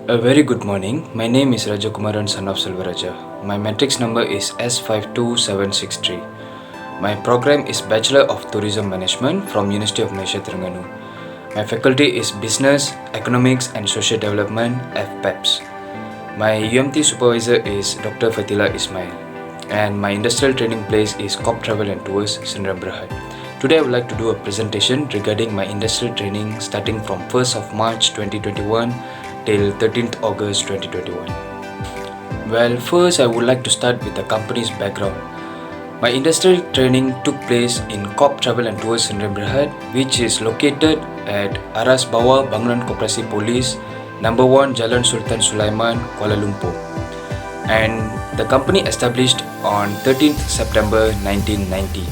A very good morning. My name is Raja Kumaran, son of Silvaraja. My matrix number is S52763. My program is Bachelor of Tourism Management from University of Malaysia, Terengganu. My faculty is Business, Economics and Social Development, FPEPS. My UMT supervisor is Dr. Fatila Ismail. And my industrial training place is COP Travel and Tours, Sdn Bhd. Today I would like to do a presentation regarding my industrial training starting from 1st of March 2021 till 13th August 2021. Well, first I would like to start with the company's background. My industrial training took place in COP Travel and Tours Sdn Bhd, which is located at Aras Bawah Bangunan Koperasi Polis, number 1 Jalan Sultan Sulaiman, Kuala Lumpur. And the company established on 13th September 1990.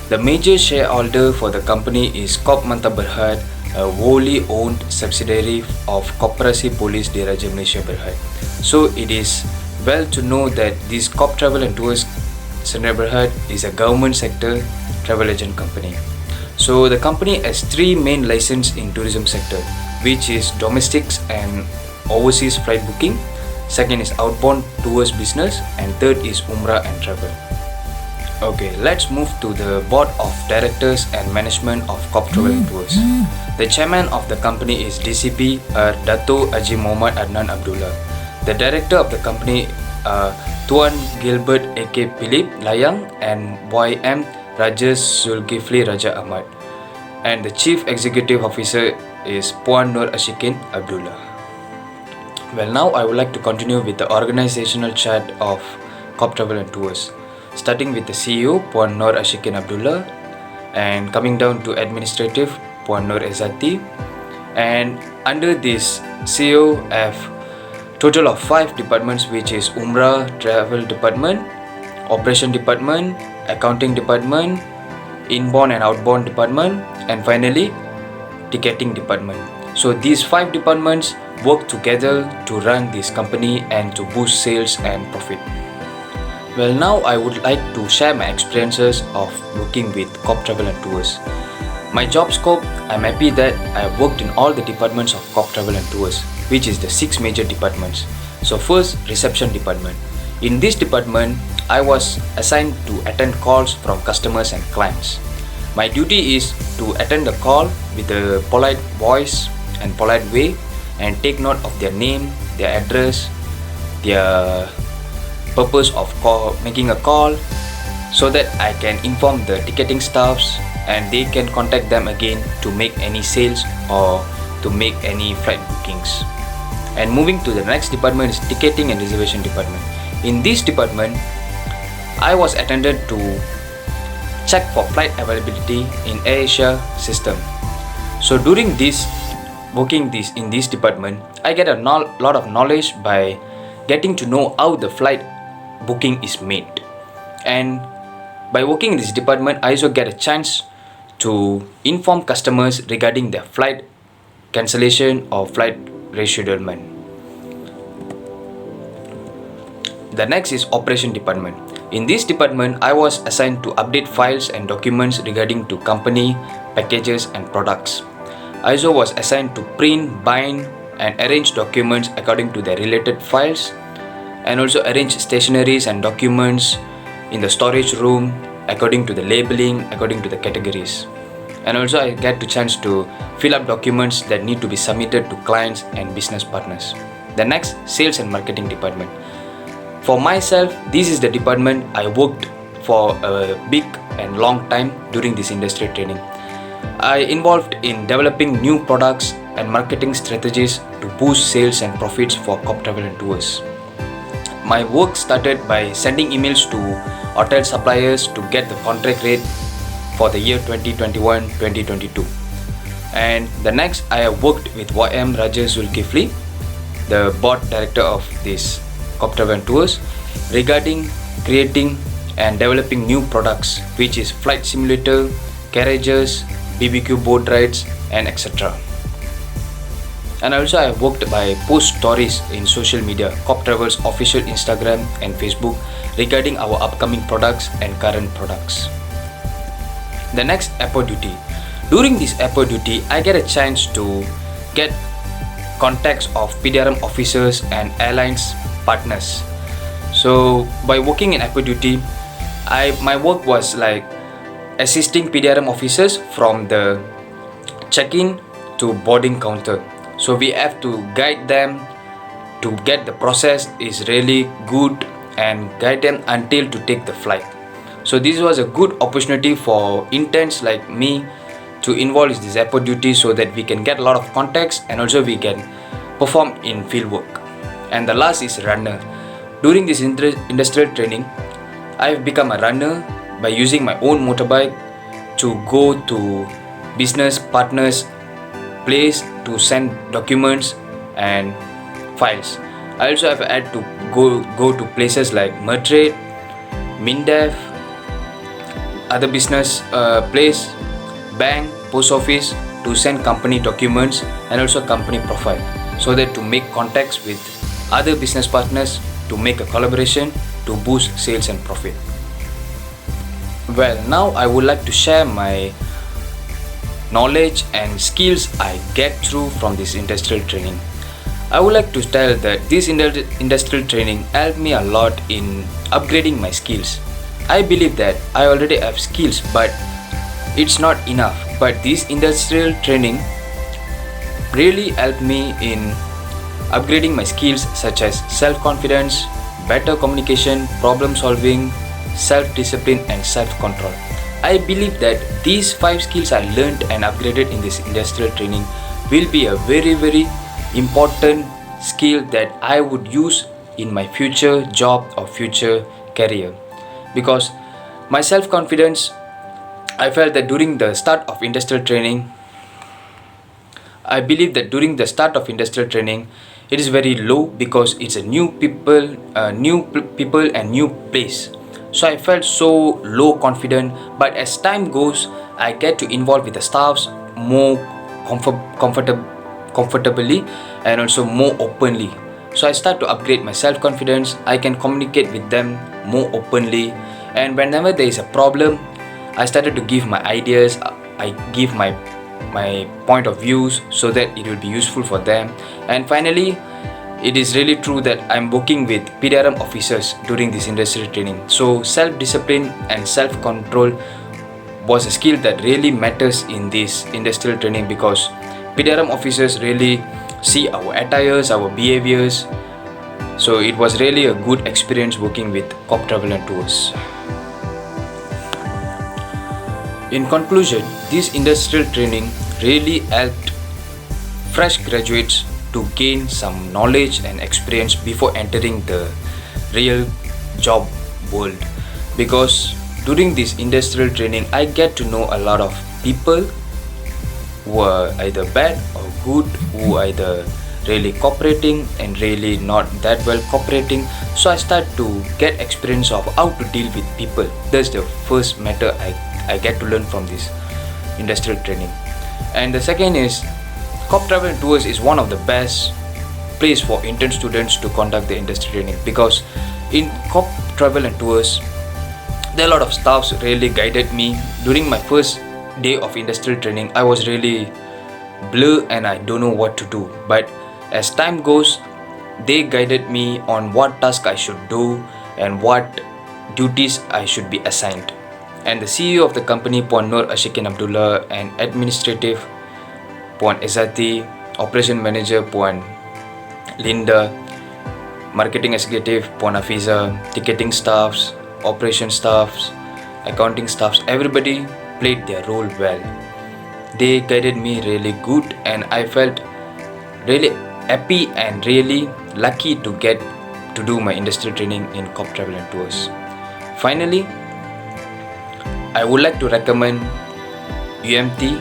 The major shareholder for the company is COP Manta Berhad, a wholly owned subsidiary of Koperasi Polis Diraja Malaysia Berhad. So it is well to know that this COP Travel and Tours Sdn Bhd is a government sector travel agent company. So the company has three main licenses in tourism sector, which is domestics and overseas flight booking, second is outbound tours business, and third is Umrah and travel. Okay, let's move to the board of directors and management of COP Travel and Tours. The chairman of the company is DCP Dato Haji Muhammad Adnan Abdullah. The director of the company Tuan Gilbert A.K. Philip Layang and YM Rajas Zulkifli Raja Ahmad. And the chief executive officer is Puan Nur Ashikin Abdullah. Well, now I would like to continue with the organizational chart of COP Travel and Tours, starting with the CEO Puan Nur Ashikin Abdullah and coming down to administrative Puan Nur Ezati. And under this CEO have total of 5 departments, which is Umrah Travel Department, Operation Department, Accounting Department, Inbound and Outbound Department, and finally Ticketing Department. So these 5 departments work together to run this company and to boost sales and profit. Well, now I would like to share my experiences of working with COP Travel and Tours. My job scope, I'm happy that I have worked in all the departments of COP Travel and Tours, which is the 6 major departments. So first, reception department. In this department, I was assigned to attend calls from customers and clients. My duty is to attend the call with a polite voice and polite way and take note of their name, their address, their purpose of making a call, so that I can inform the ticketing staffs and they can contact them again to make any sales or to make any flight bookings. And moving to the next department is ticketing and reservation department. In this department, I was attended to check for flight availability in AirAsia system. So during this working in this department, I get a lot of knowledge by getting to know how the flight booking is made. And by working in this department, I also get a chance to inform customers regarding their flight cancellation or flight reschedulement. The next is operation department. In this department, I was assigned to update files and documents regarding to company, packages and products. I also was assigned to print, bind and arrange documents according to their related files, and also arrange stationeries and documents in the storage room according to the labeling, according to the categories. And also I get the chance to fill up documents that need to be submitted to clients and business partners. The next, sales and marketing department. For myself, this is the department I worked for a big and long time during this industry training. I involved in developing new products and marketing strategies to boost sales and profits for COP Travel and Tours. My work started by sending emails to hotel suppliers to get the contract rate for the year 2021-2022. And the next, I have worked with YM Rajas Zulkifli, the board director of this COP Travel and Tours, regarding creating and developing new products, which is flight simulator, carriages, BBQ boat rides and etc. And also I have worked by post stories in social media, COP Travel's official Instagram and Facebook regarding our upcoming products and current products. The next airport duty. During this airport duty, I get a chance to get contacts of PDRM officers and airlines partners. So by working in Aqua Duty, my work was like assisting PDRM officers from the check-in to boarding counter. So we have to guide them to get the process is really good and guide them until to take the flight. So this was a good opportunity for interns like me to involve in this airport duty so that we can get a lot of contacts and also we can perform in field work. And the last is runner. During this industrial training, I've become a runner by using my own motorbike to go to business partners' place to send documents and files. I also have had to go to places like Madrid, Mindef, other business place, bank, post office to send company documents and also company profile, so that to make contacts with other business partners to make a collaboration to boost sales and profit. Well, now I would like to share my knowledge and skills I get through from this industrial training. I would like to tell that this industrial training helped me a lot in upgrading my skills. I believe that I already have skills, but it's not enough. But this industrial training really helped me in upgrading my skills such as self-confidence, better communication, problem solving, self-discipline and self-control. I believe that these 5 skills I learned and upgraded in this industrial training will be a very important skill that I would use in my future job or future career. Because my self-confidence, I felt that during the start of industrial training, I believe that during the start of industrial training, it is very low because it's a new people and new place. So I felt so low confident, but as time goes, I get to involve with the staffs more comfortably and also more openly. So I start to upgrade my self-confidence. I can communicate with them more openly, and whenever there is a problem, I started to give my ideas. I give my point of views so that it will be useful for them. And finally, it is really true that I'm working with PDRM officers during this industrial training. So self-discipline and self-control was a skill that really matters in this industrial training, because PDRM officers really see our attires, our behaviors. So it was really a good experience working with Corp Travel and Tours. In conclusion, this industrial training really helped fresh graduates to gain some knowledge and experience before entering the real job world, because during this industrial training I get to know a lot of people who are either bad or good, who either really cooperating and really not that well cooperating. So I start to get experience of how to deal with people. That's the first matter I get to learn from this industrial training. And the second is Corp Travel and Tours is one of the best place for intern students to conduct the industry training, because in Corp Travel and Tours there are a lot of staffs really guided me. During my first day of industrial training, I was really blur and I don't know what to do, but as time goes, they guided me on what task I should do and what duties I should be assigned. And the CEO of the company, Puan Nur Ashikin Abdullah, and administrative Puan Ezati, operation manager Puan Linda, marketing executive Puan Afiza, ticketing staffs, operation staffs, accounting staffs, everybody played their role well. They guided me really good, and I felt really happy and really lucky to get to do my industrial training in Corp Travel and Tours. Finally, I would like to recommend UMT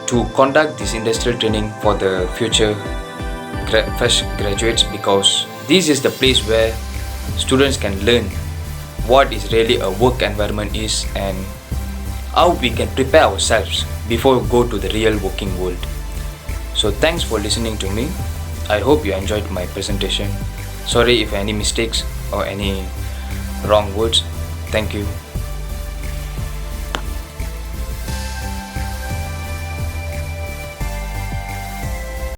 to conduct this industrial training for the future fresh graduates, because this is the place where students can learn what is really a work environment is and how we can prepare ourselves before we go to the real working world. So thanks for listening to me. I hope you enjoyed my presentation. Sorry if any mistakes or any wrong words. Thank you.